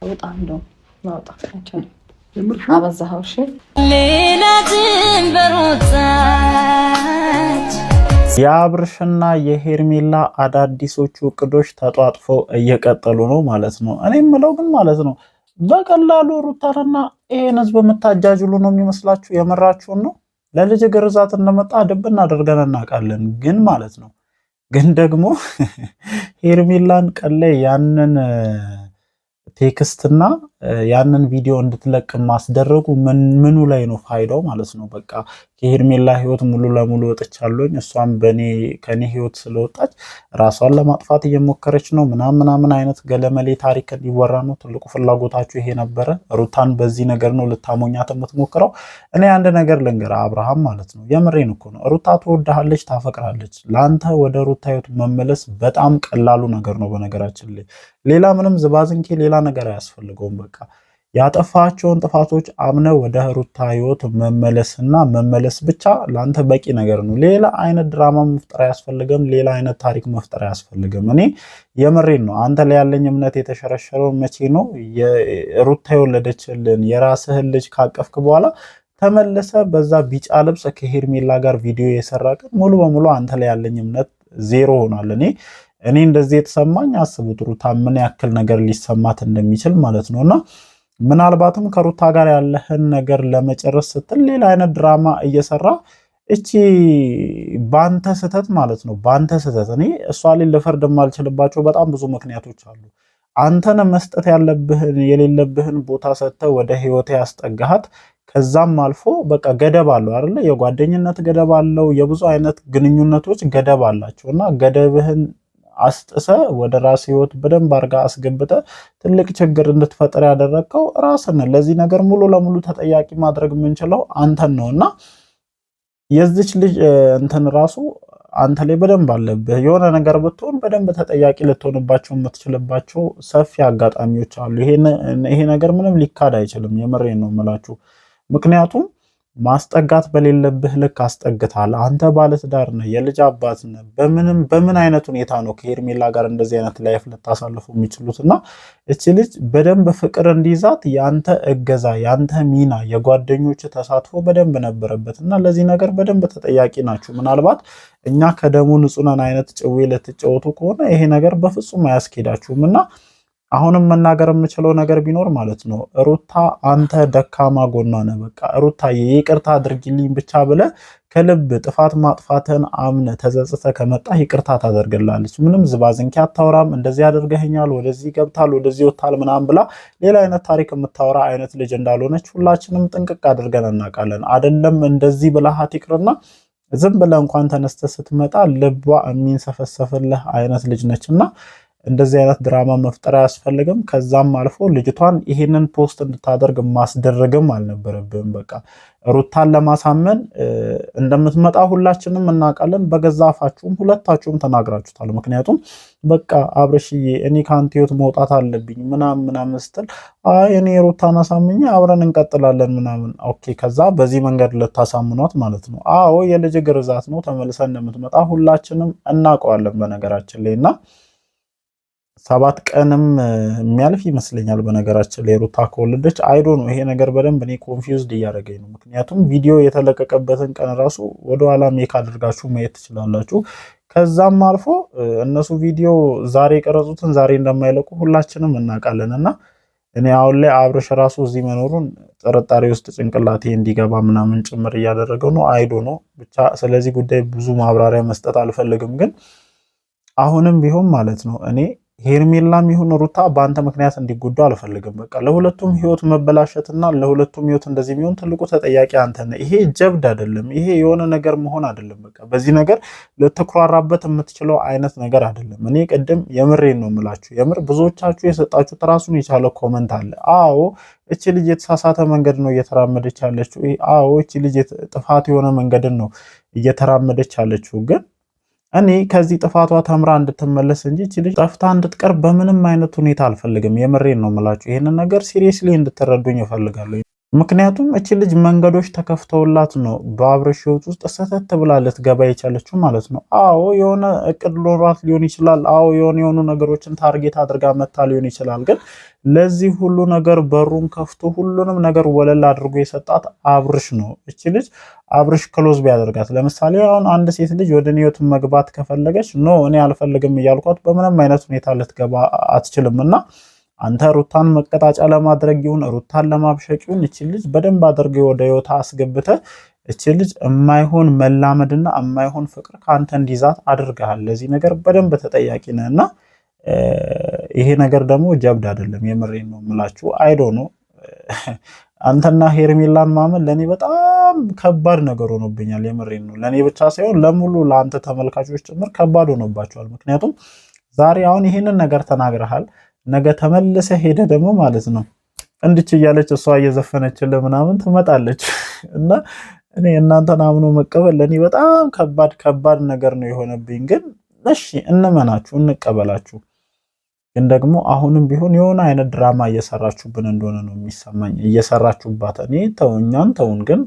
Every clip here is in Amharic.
ውጣ እንደው ማውጣት አይቻልም። አበዛኸው። እሺ ሌላ ድንበሮች የአብርሽና የሄርሜላ አዳዲሶቹ እቅዶች ተጧጥፈው እየቀጠሉ ነው ማለት ነው። እኔ የምለው ግን ማለት ነው በቀላሉ ሩታንና ይሄን ህዝብ የምታጃጅሉ ነው የሚመስላችሁ? የመራችሁን ነው? ለልጅ ግርዛት እንደመጣ ድብን አድርገን እናውቃለን። ግን ማለት ነው ግን ደግሞ ሄርሜላን ቀን ያንን ቴክስትና ያንን ቪዲዮ እንድትለቅ ማስደረጉ ምኑ ላይ ነው ፋይዳው ማለት ነው? በቃ ከሄርሜላ ህይወት ሙሉ ለሙሉ ወጥቻለሁኝ፣ እሷም ከኔ ህይወት ስለወጣች ራሷን ለማጥፋት እየሞከረች ነው ምናምን አይነት ገለመሌ ታሪክ እንዲወራ ነው ትልቁ ፍላጎታችሁ ይሄ ነበረ። ሩታን በዚህ ነገር ነው ልታሞኛት የምትሞክረው። እኔ አንድ ነገር ልንገር አብርሃም ማለት ነው፣ የምሬን እኮ ነው። ሩታ ትወድሃለች፣ ታፈቅራለች። ለአንተ ወደ ሩታ ህይወት መመለስ በጣም ቀላሉ ነገር ነው። በነገራችን ላይ ሌላ ምንም ዝባዝንኬ ሌላ ነገር አያስፈልገውም። በቃ ያጠፋቸውን ጥፋቶች አምነ ወደ ሩታ ህይወት መመለስና መመለስ ብቻ ለአንተ በቂ ነገር ነው። ሌላ አይነት ድራማ መፍጠር አያስፈልግም። ሌላ አይነት ታሪክ መፍጠር አያስፈልግም። እኔ የምሬን ነው። አንተ ላይ ያለኝ እምነት የተሸረሸረው መቼ ነው? ሩታ የወለደችልን የራስህን ልጅ ካቀፍክ በኋላ ተመለሰ በዛ ቢጫ ልብስ ከሄርሜላ ጋር ቪዲዮ የሰራ ቀን ሙሉ በሙሉ አንተ ላይ ያለኝ እምነት ዜሮ ሆኗል። እኔ እንደዚህ የተሰማኝ አስቡት ሩታ ምን ያክል ነገር ሊሰማት እንደሚችል ማለት ነውና ምናልባትም ከሩታ ጋር ያለህን ነገር ለመጨረስ ስትል ሌላ አይነት ድራማ እየሰራ እቺ ባንተ ስህተት ማለት ነው። ባንተ ስህተት እኔ እሷ ላይ ልፈርድ የማልችልባቸው በጣም ብዙ ምክንያቶች አሉ። አንተን መስጠት ያለብህን የሌለብህን ቦታ ሰጥተህ ወደ ህይወቴ ያስጠጋሃት። ከዛም አልፎ በቃ ገደብ አለው አይደለ? የጓደኝነት ገደብ አለው። የብዙ አይነት ግንኙነቶች ገደብ አላቸውና ገደብህን አስጥሰ ወደ ራስ ህይወት በደንብ አርጋ አስገብተ ትልቅ ችግር እንድትፈጠር ያደረከው ራስን። ለዚህ ነገር ሙሉ ለሙሉ ተጠያቂ ማድረግ የምንችለው አንተን ነውና የዚች ልጅ እንትን ራሱ አንተ ላይ በደንብ አለብህ። የሆነ ነገር ብትሆን በደንብ ተጠያቂ ልትሆንባቸው የምትችልባቸው ሰፊ አጋጣሚዎች አሉ። ይሄ ነገር ምንም ሊካድ አይችልም። የምሬን ነው የምላችሁ። ምክንያቱም ማስጠጋት በሌለብህ ልክ አስጠግታል። አንተ ባለትዳር ነህ፣ የልጅ አባት ነህ። በምን አይነት ሁኔታ ነው ከሄርሜላ ጋር እንደዚህ አይነት ላይፍ ልታሳልፉ የሚችሉትና እቺ ልጅ በደንብ ፍቅር እንዲይዛት ያንተ እገዛ፣ ያንተ ሚና፣ የጓደኞች ተሳትፎ በደንብ ነበረበት እና ለዚህ ነገር በደንብ ተጠያቂ ናችሁ። ምናልባት እኛ ከደሙ ንጹህ ነን አይነት ጭዌ ልትጫወቱ ከሆነ ይሄ ነገር በፍጹም አያስኬዳችሁም እና አሁንም መናገር የምችለው ነገር ቢኖር ማለት ነው ሩታ አንተ ደካማ ጎኗ ነህ። በቃ ሩታ ይቅርታ አድርጊልኝ ብቻ ብለ ከልብ ጥፋት ማጥፋትን አምነ ተጸጽተ ከመጣ ይቅርታ ታደርግላለች። ምንም ዝባዝንኪ አታወራም። እንደዚህ አድርገኸኛል፣ ወደዚህ ገብታል፣ ወደዚህ ወጣል ምናምን ብላ ሌላ አይነት ታሪክ የምታወራ አይነት ልጅ እንዳልሆነች ሁላችንም ጥንቅቅ አድርገን እናውቃለን። አይደለም እንደዚህ ብለሃት ይቅርና ዝም ብለ እንኳን ተነስተ ስትመጣ ልቧ የሚንሰፈሰፍልህ አይነት ልጅ ነችና እንደዚህ አይነት ድራማ መፍጠር አያስፈልግም። ከዛም አልፎ ልጅቷን ይሄንን ፖስት እንድታደርግ ማስደረግም አልነበረብም። በቃ ሩታን ለማሳመን እንደምትመጣ ሁላችንም እናውቃለን። በገዛ አፋችሁም ሁለታችሁም ተናግራችሁታል። ምክንያቱም በቃ አብርሽዬ እኔ ከአንተ ህይወት መውጣት አለብኝ ምናምን ስትል አይ እኔ ሩታን አሳምኜ አብረን እንቀጥላለን ምናምን። ኦኬ ከዛ በዚህ መንገድ ልታሳምኗት ማለት ነው። አዎ የልጅ ግርዛት ነው፣ ተመልሰ እንደምትመጣ ሁላችንም እናውቀዋለን በነገራችን ላይ እና 7 ቀንም የሚያልፍ ይመስለኛል። በነገራችን ላይ ሩታ ከወለደች አይዶ ነው ይሄ ነገር በደንብ እኔ ኮንፊውዝድ እያደረገኝ ነው። ምክንያቱም ቪዲዮ የተለቀቀበትን ቀን ራሱ ወደኋላ ሜክ አድርጋችሁ ማየት ትችላላችሁ። ከዛም አልፎ እነሱ ቪዲዮ ዛሬ የቀረጹትን ዛሬ እንደማይለቁ ሁላችንም እናውቃለን እና እኔ አሁን ላይ አብርሽ ራሱ እዚህ መኖሩን ጥርጣሬ ውስጥ ጭንቅላቴ እንዲገባ ምናምን ጭምር እያደረገው ነው። አይዶ ነው ብቻ ስለዚህ ጉዳይ ብዙ ማብራሪያ መስጠት አልፈልግም። ግን አሁንም ቢሆን ማለት ነው እኔ ሄርሜላም ይሁን ሩታ በአንተ ምክንያት እንዲጎዱ አልፈልግም። በቃ ለሁለቱም ህይወት መበላሸትና ለሁለቱም ህይወት እንደዚህ የሚሆን ትልቁ ተጠያቂ አንተ ነህ። ይሄ ጀብድ አይደለም፣ ይሄ የሆነ ነገር መሆን አይደለም። በቃ በዚህ ነገር ልትኩራራበት የምትችለው አይነት ነገር አይደለም። እኔ ቅድም የምሬን ነው የምላችሁ። የምር ብዙዎቻችሁ የሰጣችሁት ራሱን የቻለ ኮመንት አለ። አዎ እቺ ልጅ የተሳሳተ መንገድ ነው እየተራመደች ያለችው። አዎ እቺ ልጅ ጥፋት የሆነ መንገድን ነው እየተራመደች ያለችው ግን እኔ ከዚህ ጥፋቷ ተምራ እንድትመለስ እንጂ እቺ ልጅ ጠፍታ እንድትቀር በምንም አይነት ሁኔታ አልፈልግም። የምሬን ነው የምላችሁ። ይሄንን ነገር ሲሪየስሊ እንድትረዱኝ እፈልጋለሁ። ምክንያቱም እቺ ልጅ መንገዶች ተከፍተውላት ነው በአብርሽ ህይወት ውስጥ ሰተት ብላ ልትገባ የቻለችው ማለት ነው። አዎ የሆነ እቅድ ኖሯት ሊሆን ይችላል። አዎ የሆኑ ነገሮችን ታርጌት አድርጋ መታ ሊሆን ይችላል። ግን ለዚህ ሁሉ ነገር በሩን ከፍቶ ሁሉንም ነገር ወለል አድርጎ የሰጣት አብርሽ ነው። እቺ ልጅ አብርሽ ክሎዝ ቢያደርጋት፣ ለምሳሌ አሁን አንድ ሴት ልጅ ወደ እኔ ህይወት መግባት ከፈለገች ኖ እኔ አልፈልግም እያልኳት በምንም አይነት ሁኔታ ልትገባ አትችልምና አንተ ሩታን መቀጣጫ ለማድረግ ይሁን ሩታን ለማብሸቅ ይሁን እቺ ልጅ በደንብ አድርገህ ወደ ህይወታ አስገብተህ እቺ ልጅ የማይሆን መላመድና የማይሆን ፍቅር ካንተ እንዲዛት አድርገሃል። ለዚህ ነገር በደንብ ተጠያቂ ነህና ይሄ ነገር ደግሞ ጀብድ አይደለም። የምሬን ነው የምላችሁ። አይዶ ነው አንተና ሄርሜላን ማመን ለኔ በጣም ከባድ ነገር ሆኖብኛል። የምሬን ነው ለኔ ብቻ ሳይሆን ለሙሉ ለአንተ ተመልካቾች ጭምር ከባድ ሆኖባቸዋል። ምክንያቱም ዛሬ አሁን ይሄንን ነገር ተናግረሃል፣ ነገ ተመልሰ ሄደ ደግሞ ማለት ነው እንድች እያለች እሷ እየዘፈነችልህ ምናምን ትመጣለች እና እኔ እናንተን አምኖ መቀበል ለኔ በጣም ከባድ ነገር ነው የሆነብኝ። ግን እሺ እንመናችሁ እንቀበላችሁ። ግን ደግሞ አሁንም ቢሆን የሆነ አይነት ድራማ እየሰራችሁብን እንደሆነ ነው የሚሰማኝ። እየሰራችሁባት እኔ ተውኛን ተውን፣ ግን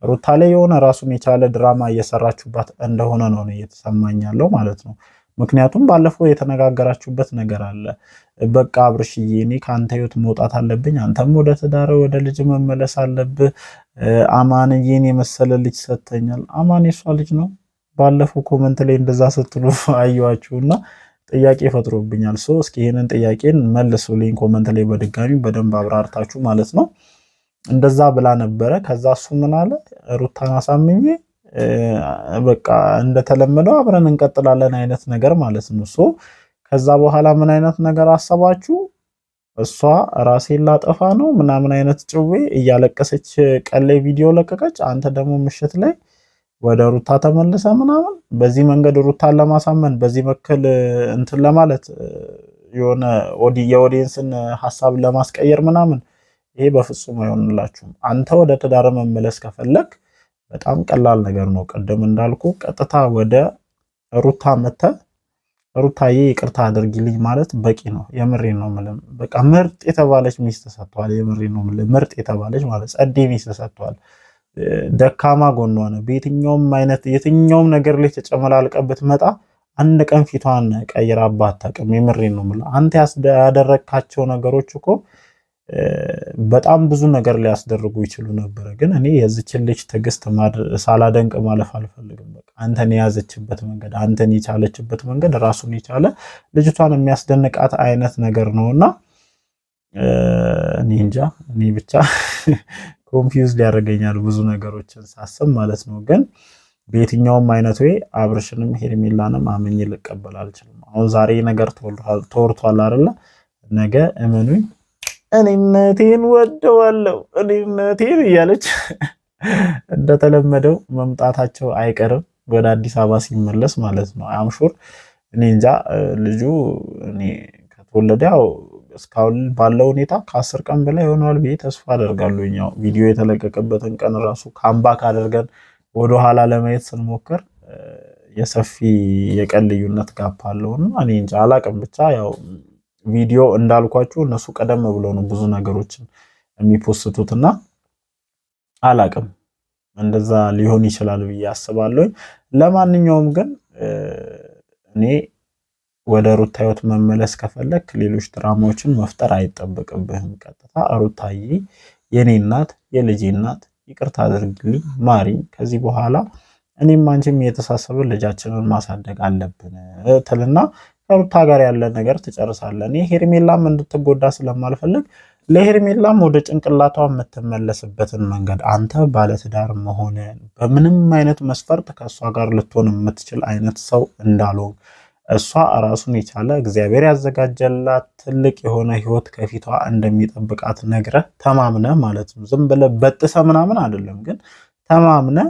ሩታ ላይ የሆነ ራሱን የቻለ ድራማ እየሰራችሁባት እንደሆነ ነው እየተሰማኝ ያለው ማለት ነው። ምክንያቱም ባለፈው የተነጋገራችሁበት ነገር አለ። በቃ አብርሽዬ እኔ ከአንተ ህይወት መውጣት አለብኝ፣ አንተም ወደ ትዳር ወደ ልጅ መመለስ አለብህ። አማንዬን የመሰለ ልጅ ሰጥተኛል። አማን የሷ ልጅ ነው። ባለፈው ኮመንት ላይ እንደዛ ስትሉ አየዋችሁና ጥያቄ ፈጥሮብኛል። እስኪ ይሄንን ጥያቄን መልሱልኝ ኮመንት ላይ በድጋሚ በደንብ አብራርታችሁ ማለት ነው። እንደዛ ብላ ነበረ። ከዛ እሱ ምን አለ ሩታን አሳምኜ በቃ እንደተለመደው አብረን እንቀጥላለን አይነት ነገር ማለት ነው። ከዛ በኋላ ምን አይነት ነገር አሰባችሁ? እሷ ራሴን ላጠፋ ነው ምናምን አይነት ጭዌ እያለቀሰች ቀን ላይ ቪዲዮ ለቀቀች። አንተ ደግሞ ምሽት ላይ ወደ ሩታ ተመልሰ ምናምን በዚህ መንገድ ሩታን ለማሳመን በዚህ መከል እንትን ለማለት የሆነ የኦዲየንስን ሐሳብ ለማስቀየር ምናምን ይሄ በፍጹም አይሆንላችሁም። አንተ ወደ ትዳር መመለስ ከፈለክ በጣም ቀላል ነገር ነው። ቀደም እንዳልኩ ቀጥታ ወደ ሩታ መተ ሩታዬ ይቅርታ አድርጊልኝ ማለት በቂ ነው። የምሬን ነው የምልህ። በቃ ምርጥ የተባለች ሚስት ተሰጥቷል። የምሬን ነው የምልህ። ምርጥ የተባለች ማለት ጸዴ ሚስት ተሰጥቷል። ደካማ ጎኗ ነው። በየትኛውም አይነት የትኛውም ነገር ላይ ተጨመላልቀበት መጣ አንድ ቀን ፊቷን ቀይራባት አታውቅም። የምሬን ነው የምልህ። አንተ ያደረካቸው ነገሮች እኮ በጣም ብዙ ነገር ሊያስደርጉ ይችሉ ነበር። ግን እኔ የዚችን ልጅ ትዕግስት ሳላደንቅ ማለፍ አልፈልግም። በቃ አንተን የያዘችበት መንገድ፣ አንተን የቻለችበት መንገድ ራሱን የቻለ ልጅቷን የሚያስደንቃት አይነት ነገር ነውና እኔ እንጃ። እኔ ብቻ ኮንፊውዝ ሊያደርገኛል ብዙ ነገሮችን ሳስብ ማለት ነው። ግን በየትኛውም አይነት ወይ አብርሽንም ሄርሜላንም አምኜ ልቀበል አልችልም። አሁን ዛሬ ነገር ተወርቷል አይደለ? ነገ እመኑኝ እኔነቴን ወደዋለሁ እኔነቴን እያለች እንደተለመደው መምጣታቸው አይቀርም ወደ አዲስ አበባ ሲመለስ ማለት ነው። አምሹር እኔ እንጃ ልጁ እኔ ከተወለደ ያው እስካሁን ባለው ሁኔታ ከ10 ቀን በላይ ሆኗል ብዬ ተስፋ አደርጋለሁ። ያው ቪዲዮ የተለቀቀበትን ቀን ራሱ ካምባክ አድርገን ወደ ኋላ ለማየት ስንሞክር የሰፊ የቀን ልዩነት ጋፕ አለውና እኔ እንጃ አላቅም። ብቻ ያው ቪዲዮ እንዳልኳችሁ እነሱ ቀደም ብሎ ነው ብዙ ነገሮችን የሚፖስቱትና አላቅም እንደዛ ሊሆን ይችላል ብዬ አስባለሁ። ለማንኛውም ግን እኔ ወደ ሩታ ህይወት መመለስ ከፈለክ ሌሎች ድራማዎችን መፍጠር አይጠበቅብህም። ቀጥታ ሩታዬ የኔ እናት የልጄ እናት ይቅርታ አድርግልኝ ማሪ፣ ከዚህ በኋላ እኔም አንቺም የተሳሰብን ልጃችንን ማሳደግ አለብን ትልና ከሩታ ጋር ያለ ነገር ትጨርሳለህ። እኔ ሄርሜላም እንድትጎዳ ስለማልፈልግ ለሄርሜላም ወደ ጭንቅላቷ የምትመለስበትን መንገድ አንተ ባለትዳር መሆንን በምንም አይነት መስፈርት ከእሷ ጋር ልትሆን የምትችል አይነት ሰው እንዳልሆን እሷ ራሱን የቻለ እግዚአብሔር ያዘጋጀላት ትልቅ የሆነ ህይወት ከፊቷ እንደሚጠብቃት ነግረህ ተማምነህ ማለት ነው። ዝም ብለህ በጥሰህ ምናምን አይደለም፣ ግን ተማምነህ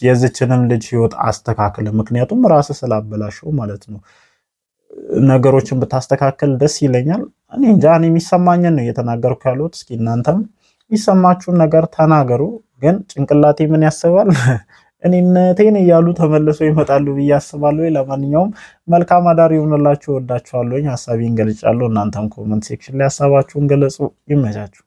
የዚችንም ልጅ ህይወት አስተካክል። ምክንያቱም ራስህ ስላበላሸው ማለት ነው። ነገሮችን ብታስተካከል ደስ ይለኛል። እኔ እንጃ፣ እኔ የሚሰማኝን ነው እየተናገርኩ ያለሁት። እስኪ እናንተም የሚሰማችሁን ነገር ተናገሩ። ግን ጭንቅላቴ ምን ያስባል እኔነቴን እያሉ ተመልሰው ይመጣሉ ብዬ አስባለሁ። ለማንኛውም መልካም አዳር ይሁንላችሁ። ወዳችኋለሁ። ሐሳቤን ገልጫለሁ። እናንተም ኮመንት ሴክሽን ላይ ሐሳባችሁን ገለጹ። ይመቻችሁ።